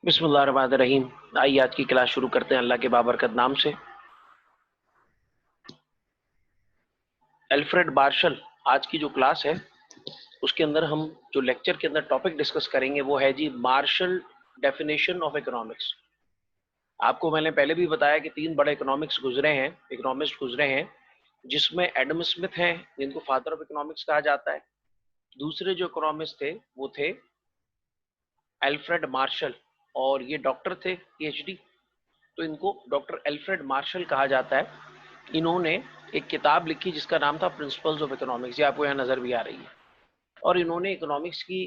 बिस्मिल्लाहिर्रहमानिर्रहीम। आइए आज की क्लास शुरू करते हैं अल्लाह के बाबरकत नाम से। अल्फ्रेड मार्शल, आज की जो क्लास है उसके अंदर हम जो लेक्चर के अंदर टॉपिक डिस्कस करेंगे वो है जी मार्शल डेफिनेशन ऑफ इकोनॉमिक्स। आपको मैंने पहले भी बताया कि तीन बड़े इकोनॉमिस्ट गुजरे हैं, जिसमें एडम स्मिथ हैं जिनको फादर ऑफ इकोनॉमिक्स कहा जाता है। दूसरे जो इकोनॉमिस्ट थे वो थे अल्फ्रेड मार्शल, और ये डॉक्टर थे, पीएचडी, तो इनको डॉक्टर अल्फ्रेड मार्शल कहा जाता है। इन्होंने एक किताब लिखी जिसका नाम था प्रिंसिपल्स ऑफ इकोनॉमिक्स, ये आपको यहाँ नजर भी आ रही है। और इन्होंने इकोनॉमिक्स की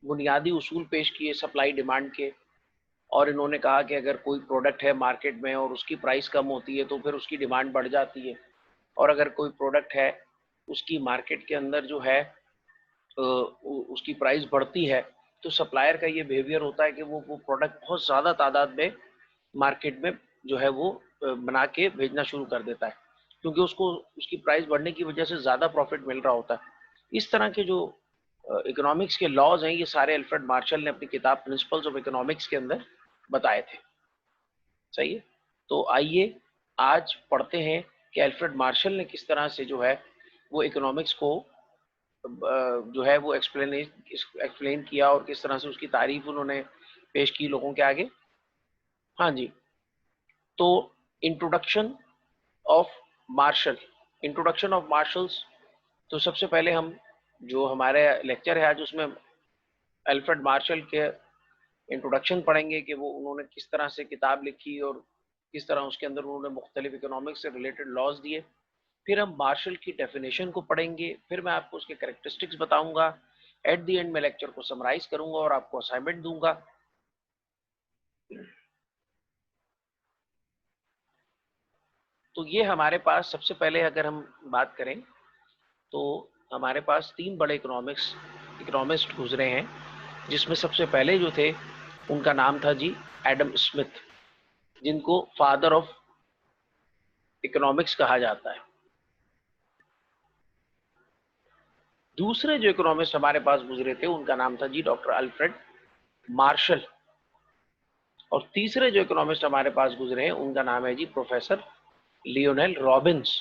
बुनियादी उसूल पेश किए सप्लाई डिमांड के। और इन्होंने कहा कि अगर कोई प्रोडक्ट है मार्केट में और उसकी प्राइस कम होती है तो फिर उसकी डिमांड बढ़ जाती है, और अगर कोई प्रोडक्ट है उसकी मार्केट के अंदर जो है उसकी प्राइस बढ़ती है तो सप्लायर का ये बिहेवियर होता है कि वो प्रोडक्ट बहुत ज़्यादा तादाद में मार्केट में जो है वो बना के भेजना शुरू कर देता है, क्योंकि उसको उसकी प्राइस बढ़ने की वजह से ज़्यादा प्रॉफिट मिल रहा होता है। इस तरह के जो इकोनॉमिक्स के लॉज हैं ये सारे अल्फ्रेड मार्शल ने अपनी किताब प्रिंसिपल्स ऑफ इकोनॉमिक्स के अंदर बताए थे। सही है, तो आइए आज पढ़ते हैं कि अल्फ्रेड मार्शल ने किस तरह से जो है वो इकोनॉमिक्स को जो है वो एक्सप्लेन किया और किस तरह से उसकी तारीफ उन्होंने पेश की लोगों के आगे। हाँ जी, तो introduction of Marshall, introduction of Marshall's. तो सबसे पहले हम जो हमारे लेक्चर है आज उसमें अल्फ्रेड मार्शल के इंट्रोडक्शन पढ़ेंगे कि वो उन्होंने किस तरह से किताब लिखी और किस तरह उसके अंदर उन्होंने मुख्तलिफ इकोनॉमिक्स से रिलेटेड लॉज दिए। फिर हम मार्शल की डेफिनेशन को पढ़ेंगे, फिर मैं आपको उसके कैरेक्टरिस्टिक्स बताऊंगा। एट द एंड में लेक्चर को समराइज करूंगा और आपको असाइनमेंट दूंगा। तो ये हमारे पास सबसे पहले अगर हम बात करें तो हमारे पास तीन बड़े इकोनॉमिस्ट गुजरे हैं, जिसमें सबसे पहले जो थे उनका नाम था जी एडम स्मिथ, जिनको फादर ऑफ इकोनॉमिक्स कहा जाता है। दूसरे जो इकोनॉमिस्ट हमारे पास गुजरे थे उनका नाम था जी डॉक्टर अल्फ्रेड मार्शल, और तीसरे जो इकोनॉमिस्ट हमारे पास गुजरे हैं उनका नाम है जी प्रोफेसर लियोनेल रॉबिन्स।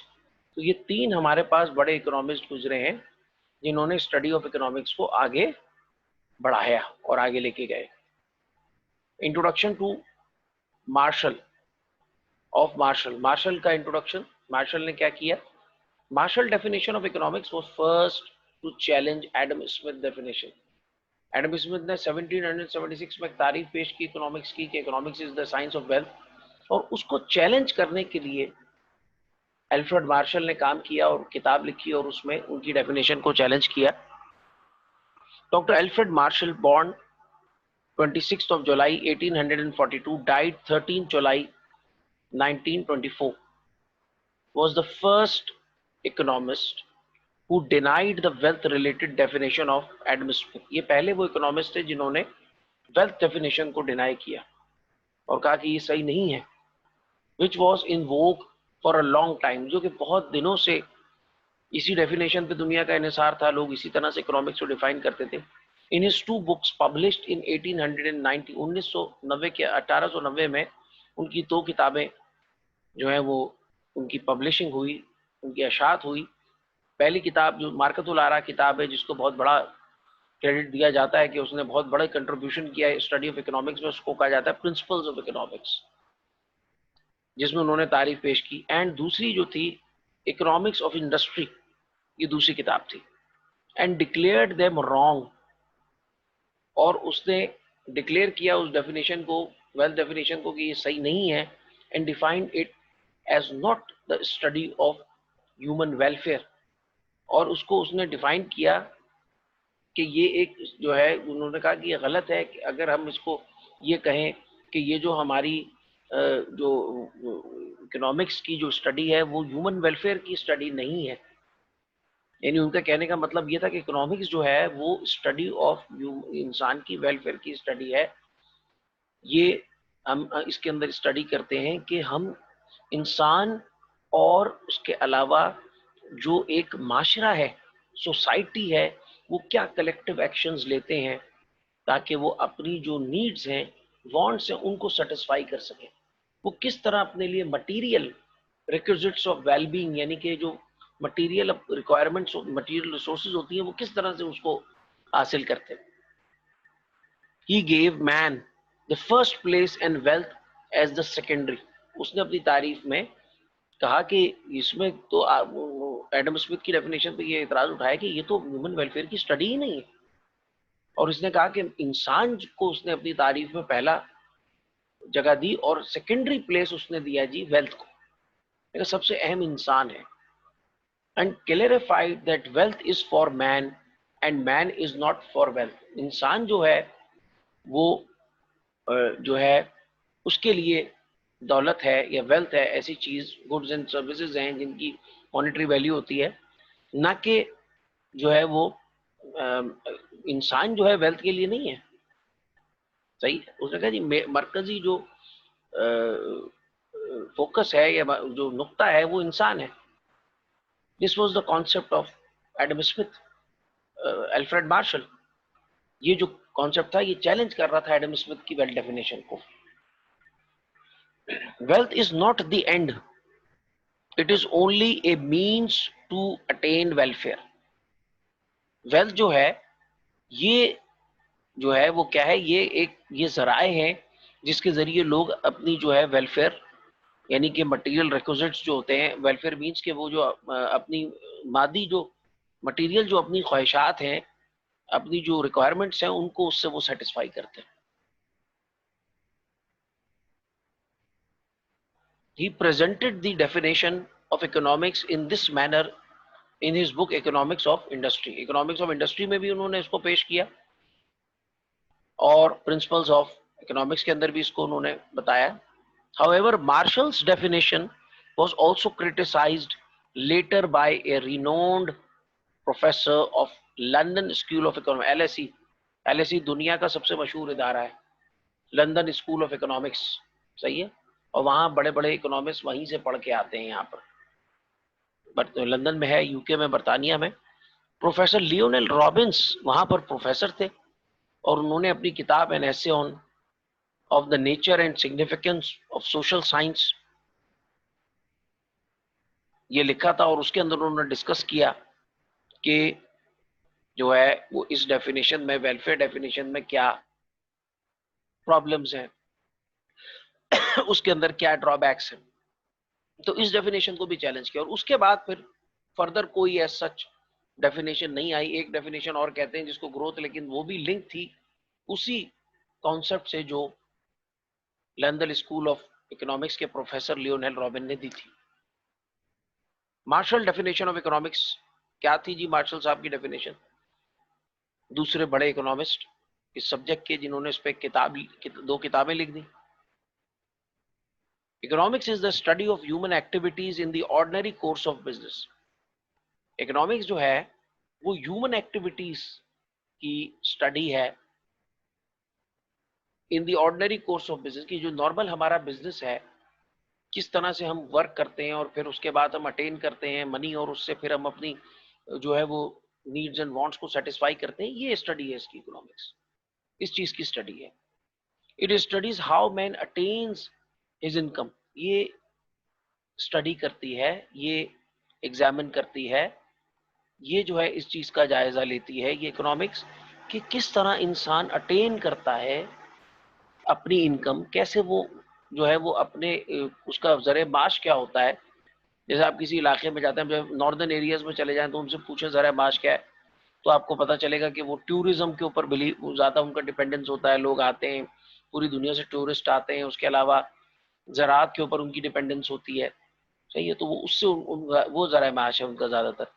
तो ये तीन हमारे पास बड़े इकोनॉमिस्ट गुजरे हैं जिन्होंने स्टडी ऑफ इकोनॉमिक्स को आगे बढ़ाया और आगे लेके गए। Introduction to Marshall of Marshall, Marshall का इंट्रोडक्शन। मार्शल ने क्या किया? Marshall definition of economics was first to challenge Adam Smith definition. Adam Smith ने 1776 में एक तारीफ पेश की इकोनॉमिक्स की कि economics is the science of wealth, और उसको चैलेंज करने के लिए अल्फ्रेड मार्शल ने काम किया और किताब लिखी और उसमें उनकी डेफिनेशन को चैलेंज किया। Doctor Alfred Marshall born 26th of July 1842, died 13 July 1924, was the first economist who denied the wealth related definition of Adam Smith। ये पहले वो इकोनॉमिस्ट थे जिन्होंने वेल्थ डेफिनेशन को डिनाई किया और कहा कि ये सही नहीं है। Which was in Vogue for a long time, जो कि बहुत दिनों से इसी डेफिनेशन पे दुनिया का इन्हिसार था, लोग इसी तरह से इकोनॉमिक्स को डिफाइन करते थे। In his two books published in 1890, 1990 के 1890 में उनकी दो किताबें जो है वो उनकी पब्लिशिंग हुई, उनकी अशात हुई। पहली किताब जो मार्कतुल आरा किताब है, जिसको बहुत बड़ा क्रेडिट दिया जाता है कि उसने बहुत बड़ा कंट्रीब्यूशन किया है स्टडी ऑफ इकोनॉमिक्स में, उसको कहा जाता है प्रिंसिपल्स ऑफ इकोनॉमिक्स, जिसमें उन्होंने तारीफ पेश की। एंड दूसरी जो थी इकोनॉमिक्स ऑफ इंडस्ट्री, ये दूसरी किताब थी। एंड डिक्लेयर्ड देम रॉन्ग, और उसने डिक्लेयर किया उस डेफिनेशन को, वेल्थ डेफिनेशन को, कि ये सही नहीं है। And defined it as not the study of human welfare, और उसको उसने डिफाइन किया कि ये एक जो है, उन्होंने कहा कि ये गलत है कि अगर हम इसको ये कहें कि ये जो हमारी जो इकोनॉमिक्स की जो स्टडी है वो ह्यूमन वेलफेयर की स्टडी नहीं है। यानी उनका कहने का मतलब ये था कि इकोनॉमिक्स जो है वो स्टडी ऑफ इंसान की वेलफेयर की स्टडी है। ये हम इसके अंदर स्टडी करते हैं कि हम इंसान और उसके अलावा जो एक माशरा है, सोसाइटी है, वो क्या कलेक्टिव एक्शंस लेते हैं ताकि वो अपनी जो नीड्स हैं वांट्स हैं उनको सेटिस्फाई कर सके, वो किस तरह अपने लिए मटीरियल रिक्विजिट्स ऑफ वेलबींग यानी कि जो मटीरियल रिक्वायरमेंट्स मटीरियल रिसोर्सेज होती हैं वो किस तरह से उसको हासिल करते हैं। He gave man the first place and wealth as the secondary. उसने अपनी तारीफ में कहा कि इसमें तो एडम स्मिथ की डेफिनेशन पे ये इतराज उठाया कि ये तो ह्यूमन वेलफेयर की स्टडी ही नहीं है, और इसने कहा कि इंसान को उसने अपनी तारीफ में पहला जगह दी और सेकेंडरी प्लेस उसने दिया जी वेल्थ को, सबसे अहम इंसान है। And clarified that wealth is for man and man is not for wealth. इंसान जो है वो जो है उसके लिए दौलत है या वेल्थ है ऐसी चीज, गुड्स एंड सर्विसेज हैं जिनकी मॉनेटरी वैल्यू होती है, ना कि जो है वो इंसान जो है वेल्थ के लिए नहीं है। सही है। उसने कहा जी मरकजी जो फोकस है या जो नुक्ता है वो इंसान है। This was the concept of Adam Smith, Alfred Marshall. ये जो कॉन्सेप्ट था ये चैलेंज कर रहा था एडम स्मिथ की वेल्थ डेफिनेशन को। Wealth is not the end, it is only a means to attain welfare. Wealth जो है ये जो है वो क्या है, ये जराए हैं जिसके जरिए लोग अपनी जो है वेलफेयर यानी कि मटेरियल रिक्विजिट्स जो होते हैं, वेलफेयर मीन्स के वो जो अपनी मादी जो मटेरियल जो अपनी ख्वाहिशात हैं, अपनी जो रिक्वायरमेंट्स हैं उनको उससे वो सेटिस्फाई करते हैं। He presented the definition of economics in this manner in his book Economics of Industry। Economics of Industry में भी उन्होंने इसको पेश किया और Principles of Economics के अंदर भी इसको उन्होंने बताया। However, Marshall's definition was also criticized later by a renowned professor of London School of Economics, LSE। LSE दुनिया का सबसे मशहूर इदारा है, लंदन स्कूल ऑफ इकोनॉमिक्स। सही है। और वहाँ बड़े बड़े इकोनॉमिस्ट वहीं से पढ़ के आते हैं यहाँ पर, लंदन में है, यूके में, बर्तानिया में। प्रोफेसर लियोनेल रॉबिन्स वहाँ पर प्रोफेसर थे और उन्होंने अपनी किताब an essay on off the nature and significance of social science ये लिखा था और उसके अंदर उन्होंने डिस्कस किया कि जो है वो इस डेफिनेशन में, वेलफेयर डेफिनेशन में क्या प्रॉब्लम्स हैं, उसके अंदर क्या ड्रॉबैक्स हैं। तो इस डेफिनेशन को भी चैलेंज किया और उसके बाद फिर फर्दर कोई एज सच डेफिनेशन नहीं आई। एक डेफिनेशन और कहते हैं जिसको ग्रोथ, लेकिन वो भी लिंक थी उसी कॉन्सेप्ट से जो लंदन स्कूल ऑफ इकोनॉमिक्स के प्रोफेसर लियोनेल रॉबिन ने दी थी। मार्शल डेफिनेशन ऑफ इकोनॉमिक्स क्या थी जी? मार्शल साहब की डेफिनेशन, दूसरे बड़े इकोनॉमिस्ट इस सब्जेक्ट के जिन्होंने इस पे दो किताबें लिख दी। Economics is the study of human activities in the ordinary course of business. Economics जो है वो ह्यूमन एक्टिविटीज की स्टडी है in the ordinary course of business, की जो नॉर्मल हमारा बिजनेस है, किस तरह से हम वर्क करते हैं और फिर उसके बाद हम अटेन करते हैं मनी और उससे फिर हम अपनी जो है वो नीड्स एंड वांट्स को सेटिस्फाई करते हैं। ये स्टडी है इसकी, इकोनॉमिक्स इस चीज की स्टडी है। It studies how man attains his income. ये स्टडी करती है, ये एग्जामिन करती है, ये जो है इस चीज का जायजा लेती है ये इकोनॉमिक्स कि किस तरह इंसान अटेन करता है अपनी इनकम, कैसे वो जो है वो अपने उसका जरिए माश क्या होता है। जैसे आप किसी इलाके में जाते हैं, जब नॉर्दर्न एरियाज में चले जाएं तो उनसे पूछे जरिए माश क्या है, तो आपको पता चलेगा कि वो टूरिज्म के ऊपर बिलीव ज़्यादा उनका डिपेंडेंस होता है। लोग आते हैं, पूरी दुनिया से टूरिस्ट आते हैं। उसके अलावा ज़राअत के ऊपर उनकी डिपेंडेंस होती है। सही है। तो वो उससे वो ज़राए माश है उनका ज़्यादातर।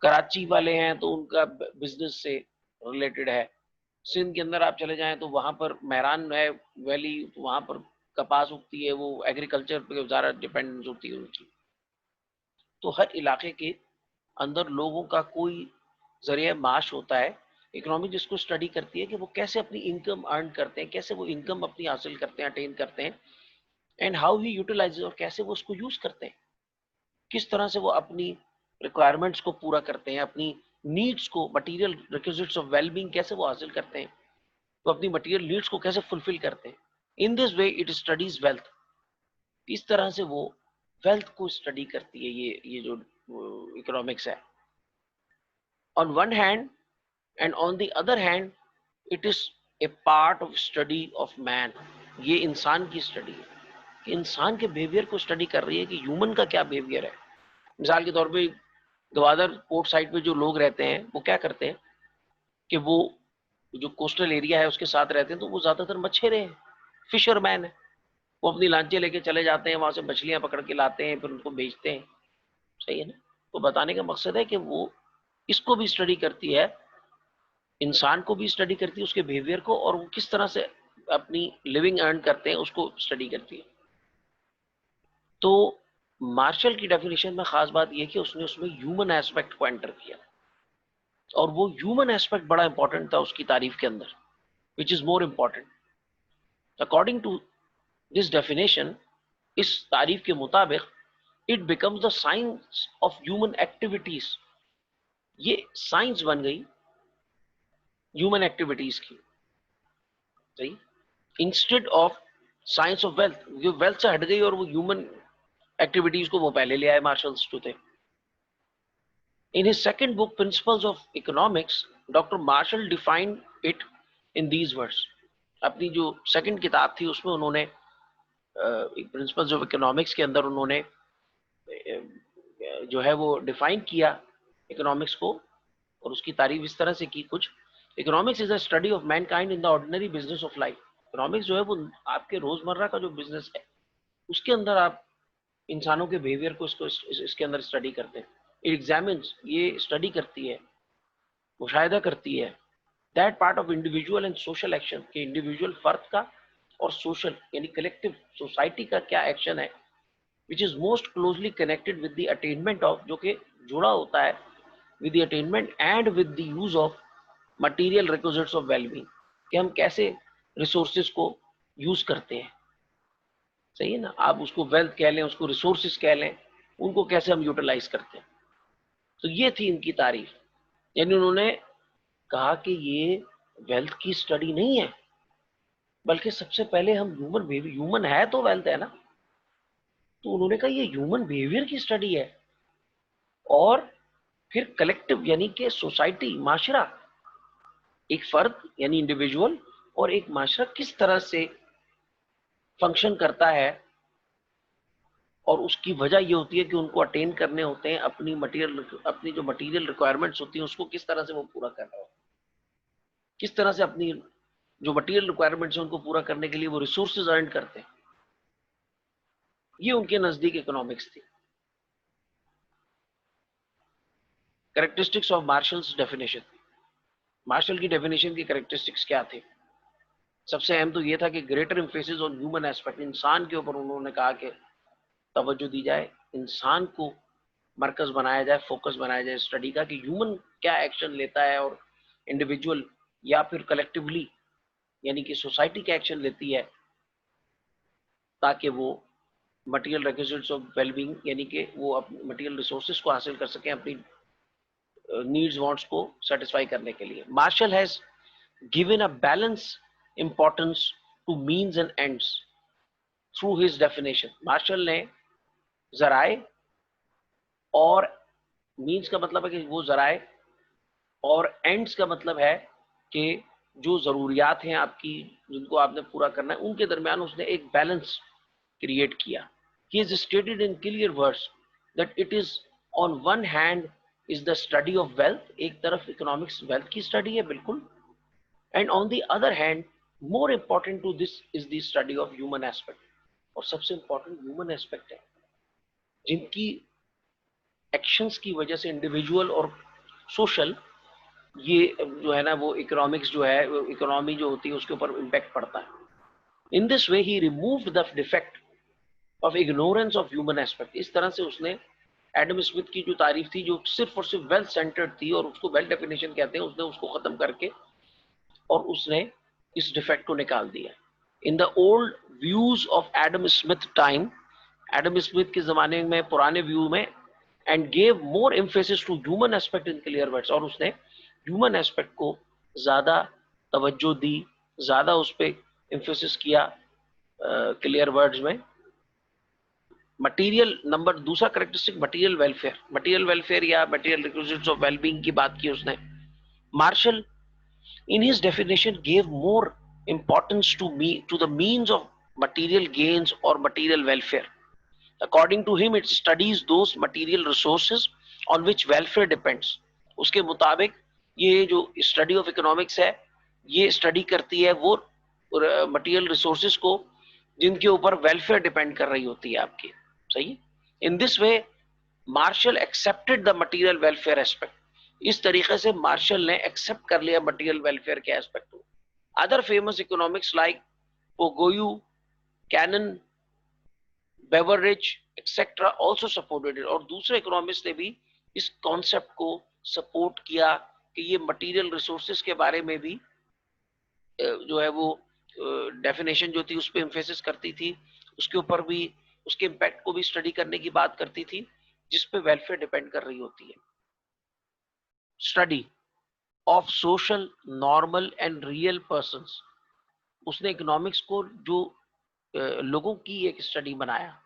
कराची वाले हैं तो उनका बिजनेस से रिलेटेड है। सिंध के अंदर आप चले जाएं तो वहाँ पर मेहरान है वैली, तो वहाँ पर कपास उगती है, वो एग्रीकल्चर पे ज़्यादा डिपेंडेंस होती है उनकी। तो हर इलाके के अंदर लोगों का कोई जरिया माश होता है। इकोनॉमी जिसको स्टडी करती है कि वो कैसे अपनी इनकम अर्न करते हैं, कैसे वो इनकम अपनी हासिल करते हैं, अटेन करते हैं, एंड हाउ ही यूटिलाइज, और कैसे वो उसको यूज करते हैं, किस तरह से वो अपनी रिक्वायरमेंट्स को पूरा करते हैं, अपनी नीड्स को, मटेरियल रिक्विजिट्स ऑफ वेलबींग कैसे वो हासिल करते हैं। तो अपनी मटेरियल नीड्स को कैसे फुलफिल करते हैं। इन this way it studies wealth. इस तरह से वो वेल्थ को स्टडी करती है ये जो इकोनॉमिक्स है। On one hand and on the other hand it is a part of study of man. ये इंसान की स्टडी है कि इंसान के बिहेवियर को स्टडी कर रही है कि ह्यूमन का क्या बिहेवियर है। मिसाल के तौर पे गवादर पोर्ट साइड पे जो लोग रहते हैं वो क्या करते हैं कि वो जो कोस्टल एरिया है उसके साथ रहते हैं, तो वो ज्यादातर मछेरे हैं, फिशरमैन है। वो अपनी लांचे लेके चले जाते हैं, वहां से मछलियां पकड़ के लाते हैं, फिर उनको बेचते हैं। सही है ना। तो बताने का मकसद है कि वो इसको भी स्टडी करती है, इंसान को भी स्टडी करती है, उसके बिहेवियर को, और वो किस तरह से अपनी लिविंग अर्न करते हैं उसको स्टडी करती है। तो मार्शल की डेफिनेशन में खास बात यह कि उसने उसमें ह्यूमन एस्पेक्ट को एंटर किया, और वो ह्यूमन एस्पेक्ट बड़ा इंपॉर्टेंट था उसकी तारीफ के अंदर, which is more important according to this definition. इस तारीफ के मुताबिक it becomes the science of human activities. ये साइंस बन गई ह्यूमन एक्टिविटीज की, सही, instead of science of wealth. जो वेल्थ से हट गई और वो ह्यूमन एक्टिविटीज को वो पहले ले आए मार्शल्स जो थे। In his second book principles of economics doctor Marshall defined it in these words. अपनी जो सेकंड किताब थी उसमें उन्होंने प्रिंसिपल्स ऑफ इकोनॉमिक्स के अंदर उन्होंने जो है वो डिफाइन किया इकोनॉमिक्स को, और उसकी तारीफ इस तरह से की कुछ। Economics is a study of Mankind in the ordinary business of life. Economics जो है वो आपके रोजमर्रा का जो बिजनेस है उसके अंदर आप इंसानों के बिहेवियर को इसके अंदर स्टडी करते हैं। इट एग्जामिन्स, ये स्टडी करती है, मुशाहिदा करती है that part of individual and social action, कि इंडिविजुअल फर्द का और सोशल यानी कलेक्टिव सोसाइटी का क्या एक्शन है, which is most closely connected with the attainment of, जो कि जुड़ा होता है with the attainment and with the use of material requisites of wellbeing, कि हम कैसे रिसोर्सेज को यूज करते हैं। सही है ना। आप उसको वेल्थ कह लें, उसको रिसोर्सेज कह लें, उनको कैसे हम यूटिलाइज करते हैं। तो ये थी इनकी तारीफ। यानी उन्होंने कहा कि ये वेल्थ की स्टडी नहीं है, बल्कि सबसे पहले हम ह्यूमन है तो वेल्थ है ना। तो उन्होंने कहा ये ह्यूमन बिहेवियर की स्टडी है, और फिर कलेक्टिव यानी कि सोसाइटी, माशरा, एक फर्द यानी इंडिविजुअल और एक माशरा किस तरह से फंक्शन करता है, और उसकी वजह ये होती है कि उनको अटेन करने होते हैं अपनी जो मटेरियल रिक्वायरमेंट्स होती हैं उसको किस तरह से वो पूरा कर रहे हो, किस तरह से अपनी जो मटेरियल रिक्वायरमेंट्स है उनको पूरा करने के लिए वो रिसोर्सेज अर्न करते हैं। ये उनके नजदीक इकोनॉमिक्स थी। Characteristics of Marshall's definition. Marshall की डेफिनेशन की कैरेक्टरिस्टिक्स क्या थे। सबसे अहम तो ये था कि greater emphasis on human aspect, इंसान के ऊपर उन्होंने कहा कि तवज्जो दी जाए, इंसान को मरकज बनाया जाए, फोकस बनाया जाए स्टडी का, कि ह्यूमन क्या एक्शन लेता है और इंडिविजुअल या फिर कलेक्टिवली यानी कि सोसाइटी क्या एक्शन लेती है, ताकि वो मटेरियल रिक्विजिट्स ऑफ वेलबींग यानी कि वो अपने मटेरियल रिसोर्सेज को हासिल कर सकें अपनी नीड्स वांट्स को सेटिस्फाई करने के लिए। Marshall has given a balance importance to means and ends through his definition. Marshall ने जराए और मीन्स का मतलब है कि वो जराए, और एंड्स का मतलब है कि जो ज़रूरियात हैं आपकी, जिनको आपने पूरा करना है, उनके दरमियान उसने एक बैलेंस क्रिएट किया। He is stated in clear words that it is on one hand is the study of wealth, एक तरफ इकोनॉमिक्स वेल्थ की स्टडी है बिल्कुल, and on the other hand more important to this is the study of human aspect, और सबसे important human aspect है जिनकी actions की वजह से इंडिविजुअल और सोशल ये जो है ना वो इकोनॉमिक्स जो है, इकोनॉमी जो होती है उसके ऊपर इम्पैक्ट पड़ता है। इन this way he removed the defect of ignorance of human aspect. इस तरह से उसने एडम स्मिथ की जो तारीफ थी जो सिर्फ और सिर्फ वेल्थ सेंटर्ड थी और उसको वेल्थ डेफिनेशन कहते हैं, उसने उसको खत्म करके और उसने इस डिफेक्ट को निकाल दिया। In the old views of Adam Smith time, Adam Smith के जमाने में पुराने व्यू में, and gave more emphasis to human aspect in clear words, और उसने ह्यूमन एस्पेक्ट को ज्यादा तवज्जो दी, ज्यादा उस पर एम्फेसिस किया क्लियर वर्ड्स में। मटीरियल नंबर दूसरा करेक्टरिस्टिक मटीरियल वेलफेयर या मटीरियल रिक्विजिट्स ऑफ वेलबींग की बात की उसने। Marshall in his definition gave more importance to the means of material gains or material welfare. According to him, it studies those material resources on which welfare depends. उसके मुताबिक ये जो study of economics है ये study करती है वो material resources को जिनके ऊपर वेलफेयर डिपेंड कर रही होती है आपकी। सही। In this way Marshall accepted the material welfare aspect. इस तरीके से मार्शल ने एक्सेप्ट कर लिया मटेरियल वेलफेयर के एस्पेक्ट को। Other famous economics like Pigou, Cannan, Beveridge etcetera also supported it. और दूसरे इकोनॉमिक्स ने भी इस कॉन्सेप्ट को सपोर्ट किया कि ये मटेरियल रिसोर्सेज के बारे में भी जो है वो डेफिनेशन जो थी उस पर एम्फेसिस करती थी, उसके ऊपर भी उसके इम्पैक्ट को भी स्टडी करने की बात करती थी जिस पे वेलफेयर डिपेंड कर रही होती है। Study of social normal and real persons. उसने इकोनॉमिक्स को जो लोगों की एक स्टडी बनाया।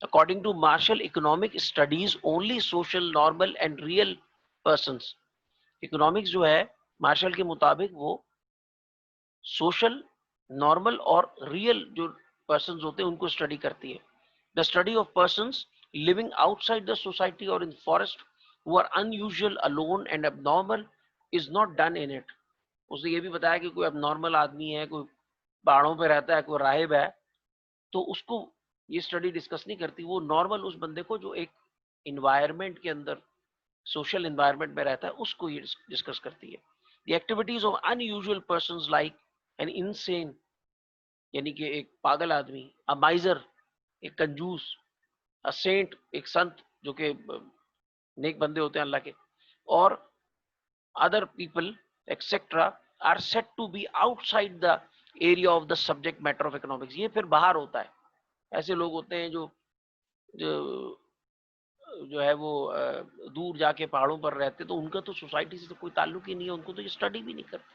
According to Marshall, economic studies only social normal and real persons. Economics जो है मार्शल के मुताबिक वो सोशल नॉर्मल और रियल जो पर्संस होते हैं उनको स्टडी करती है। The study of persons living outside the society और in forest who are unusual, alone and abnormal is not done in it. उसने ये भी बताया कि कोई abnormal आदमी है, कोई पहाड़ों पे रहता है, कोई राहिब है, तो उसको ये स्टडी डिस्कस नहीं करती। वो नॉर्मल उस बंदे को जो एक इन्वायरमेंट के अंदर सोशल इन्वायरमेंट में रहता है उसको ये डिस्कस करती है। The activities of unusual persons like an insane यानी कि एक पागल आदमी, अ माइजर एक कंजूस, अ सेंट एक संत जो कि नेक बंदे होते हैं अल्लाह के, और other people etcetera are set to be outside the area of the subject matter of economics. ये फिर बाहर होता है। ऐसे लोग होते हैं जो जो जो है वो दूर जाके पहाड़ों पर रहते, तो उनका तो सोसाइटी से तो कोई ताल्लुक ही नहीं है, उनको तो ये स्टडी भी नहीं करते।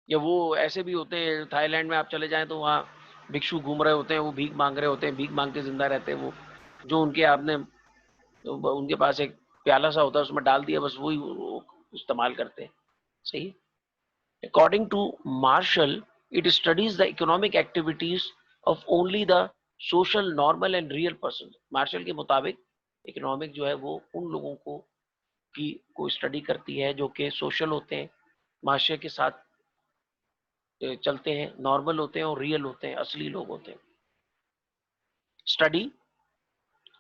या वो ऐसे भी होते हैं, थाईलैंड में आप चले जाएं तो वहाँ भिक्षु घूम रहे होते हैं, वो भीख मांग रहे होते हैं, भीख मांग के जिंदा रहते हैं। वो जो उनके आपने तो उनके पास एक प्याला सा होता है, उसमें डाल दिया, बस वही इस्तेमाल करते हैं। सही। According to Marshall, it studies the economic activities of only the social normal and real person. Marshall के मुताबिक इकोनॉमिक जो है वो उन लोगों को स्टडी करती है जो कि सोशल होते हैं, माशरे के साथ चलते हैं, नॉर्मल होते हैं और रियल होते हैं, असली लोग होते हैं। Study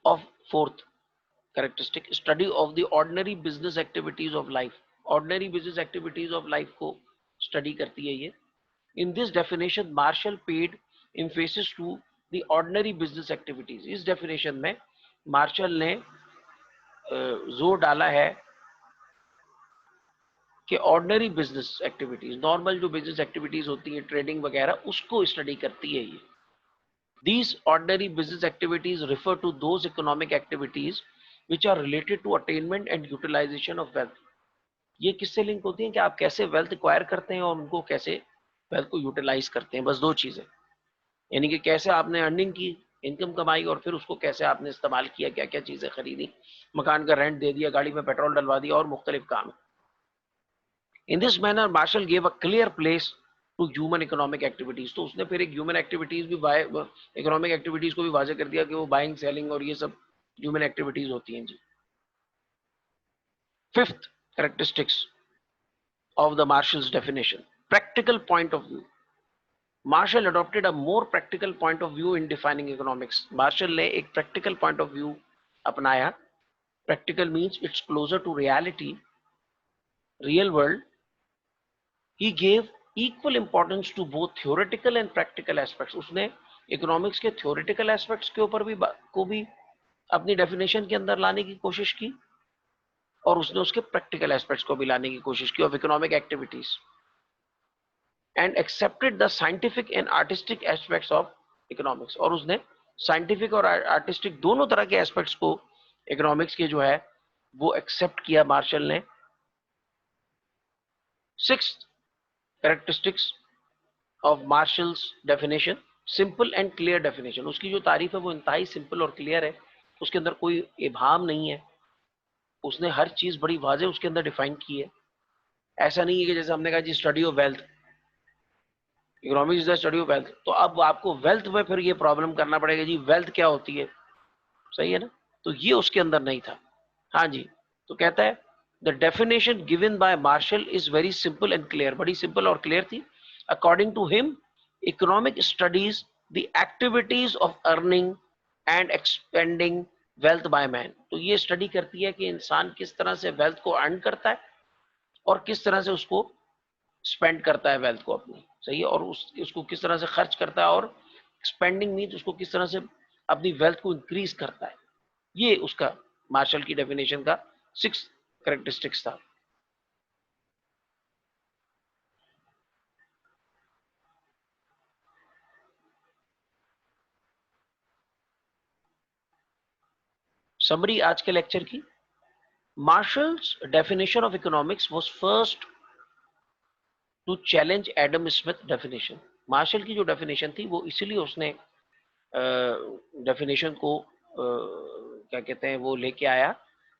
of fourth characteristic, study of the ordinary business activities of life। ordinary business activities of life को study करती है ये। in this definition Marshall paid emphasis to the ordinary business activities। इस definition में मार्शल ने जोर डाला है कि ऑर्डिनरी बिजनेस एक्टिविटीज, नॉर्मल जो बिजनेस एक्टिविटीज होती है ट्रेडिंग वगैरह, उसको स्टडी करती है ये। These ordinary business activities refer to those economic activities which are related to attainment and utilization of wealth। ये किससे लिंक होती हैं कि आप कैसे वेल्थ एक्वायर करते हैं और उनको कैसे वेल्थ को यूटिलाइज करते हैं, बस दो चीजें। यानी कि कैसे आपने अर्निंग की, इनकम कमाई, और फिर उसको कैसे आपने इस्तेमाल किया, क्या क्या चीजें खरीदी, मकान का रेंट दे दिया, गाड़ी में पेट्रोल डलवा दिया और मुख्तलिफ काम। In this manner Marshall gave a clear place to human economic activities. तो उसने फिर एक ह्यूमन एक्टिविटीज भी इकोनॉमिक एक्टिविटीज को भी वाजे कर दिया कि वो बाइंग सेलिंग और ये सब ह्यूमन एक्टिविटीज होती हैं जी। Fifth characteristics of the Marshall's definition, practical point of view। Marshall adopted a more practical point of view in defining economics। Marshall ने एक practical point of view अपनाया। Practical means it's closer to reality, real world। He gave equal importance to both theoretical and practical aspects। उसने economics के theoretical aspects के ऊपर भी अपनी definition के अंदर लाने की कोशिश की, और उसने उसके practical aspects को भी लाने की कोशिश की of economic activities, and accepted the scientific and artistic aspects of economics। और उसने साइंटिफिक और आर्टिस्टिक दोनों तरह के एस्पेक्ट्स को इकोनॉमिक्स के जो है वो एक्सेप्ट किया मार्शल ने। Sixth characteristics of Marshall's definition, simple and clear definition. उसकी जो तारीफ है वो इंतहाई सिंपल और क्लियर है, उसके अंदर कोई इबाहम नहीं है, उसने हर चीज बड़ी वाजे उसके अंदर डिफाइन की है। ऐसा नहीं है कि जैसे हमने कहा जी study of wealth, economics is the study of wealth, तो अब आपको वेल्थ में फिर ये प्रॉब्लम करना पड़ेगा जी वेल्थ क्या होती है, सही है ना, तो ये उसके अंदर नहीं था। हाँ जी, तो कहता है the definition given by Marshall is very simple and clear, बड़ी सिंपल और क्लियर थी। According to him, economic studies the activities of earning and expending wealth by man. तो ये स्टडी करती है कि इंसान किस तरह से वेल्थ को अर्न करता है और किस तरह से उसको स्पेंड करता है वेल्थ को अपनी, सही है, और उसको किस तरह से खर्च करता है, और स्पेंडिंग मीन्स उसको किस तरह से अपनी वेल्थ को इंक्रीज करता है। ये उसका मार्शल की डेफिनेशन का 6 कैरेक्टरिस्टिक्स था। समरी आज के लेक्चर की, Marshall's definition of economics was first to challenge Adam Smith definition. Marshall की जो डेफिनेशन थी वो इसीलिए उसने डेफिनेशन को क्या कहते हैं वो लेके आया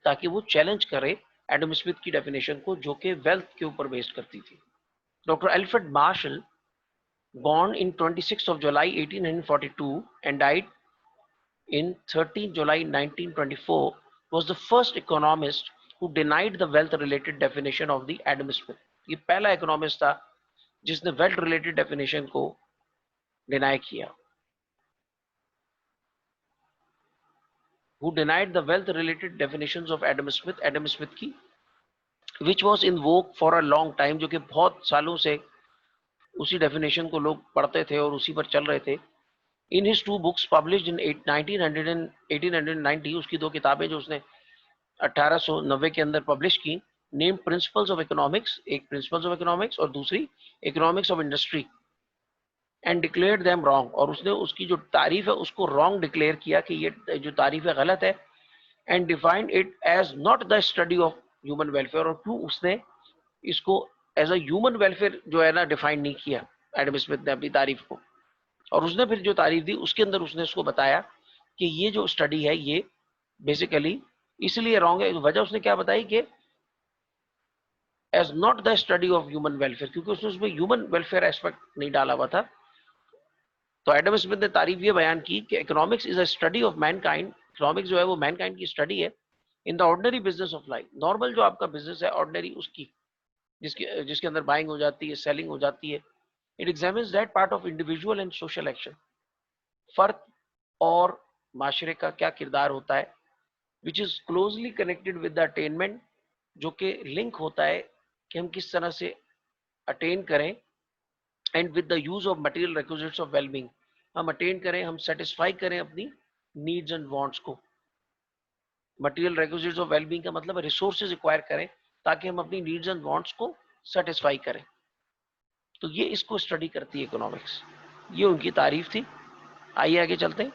ताकि वो चैलेंज करे एडम स्मिथ की डेफिनेशन को, जो कि वेल्थ के ऊपर बेस्ड करती थी। Doctor Alfred Marshall, born in 26th of July 1842 and died in 13 July 1924, was the first economist who denied the wealth related definition of the Adam Smith। ये पहला इकोनॉमिस्ट था जिसने वेल्थ रिलेटेड डेफिनेशन को deny किया। who denied the wealth related definitions of Adam Smith की, which was in vogue for a long time, जो कि बहुत सालों से उसी डेफिनेशन को लोग पढ़ते थे और उसी पर चल रहे थे। In his 2 books published in 1890, उसकी 2 किताबें जो उसने 1890 के अंदर पब्लिश की, नेम प्रिंसिपल्स ऑफ इकोनॉमिक्स, एक प्रिंसिपल्स ऑफ इकोनॉमिक्स और दूसरी economics of industry, and declared them wrong, और उसने उसकी जो तारीफ है उसको रॉन्ग डिक्लेयर किया कि ये जो तारीफ है गलत है, and defined it as not the study of human welfare. और क्यों उसने इसको एज अ ह्यूमन वेलफेयर जो है ना डिफाइन नहीं किया एडम स्मिथ ने अपनी तारीफ को, और उसने फिर जो तारीफ दी उसके अंदर उसने उसको बताया कि ये जो स्टडी है ये बेसिकली इसलिए रॉन्ग है। वजह उसने क्या बताई कि as not the study of human welfare, क्योंकि उसने उसमें ह्यूमन वेलफेयर एस्पेक्ट नहीं डाला हुआ था। तो एडम स्मिथ ने तारीफ ये बयान की कि economics is a study of Mankind, economics जो है वो मैनकाइंड की स्टडी है in the ordinary business of life. Normal जो आपका बिजनेस है ऑर्डिनरी उसकी, जिसके जिसके अंदर बाइंग हो जाती है, सेलिंग हो जाती है। It examines that part of individual and social action, फर्द और माशरे का क्या किरदार होता है, which is closely connected with the attainment, जो कि लिंक होता है कि हम किस तरह से अटेन करें, and with the use of material requisites of wellbeing, हम अटेन करें, हम सेटिस्फाई करें अपनी नीड्स एंड वांट्स को। मटेरियल रिक्विजिट्स ऑफ वेलबींग का मतलब है रिसोर्सेज एक्वायर करें ताकि हम अपनी नीड्स एंड वांट्स को सेटिस्फाई करें। तो ये इसको स्टडी करती है इकोनॉमिक्स, ये उनकी तारीफ थी। आइए आगे चलते हैं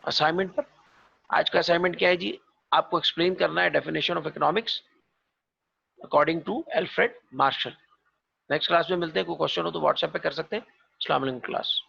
असाइनमेंट पर। आज का असाइनमेंट क्या है जी, आपको एक्सप्लेन करना है definition of economics according to Alfred Marshall. Next class में मिलते हैं, कोई क्वेश्चन हो तो व्हाट्सएप पे कर सकते हैं। अस्सलाम वालेकुम क्लास।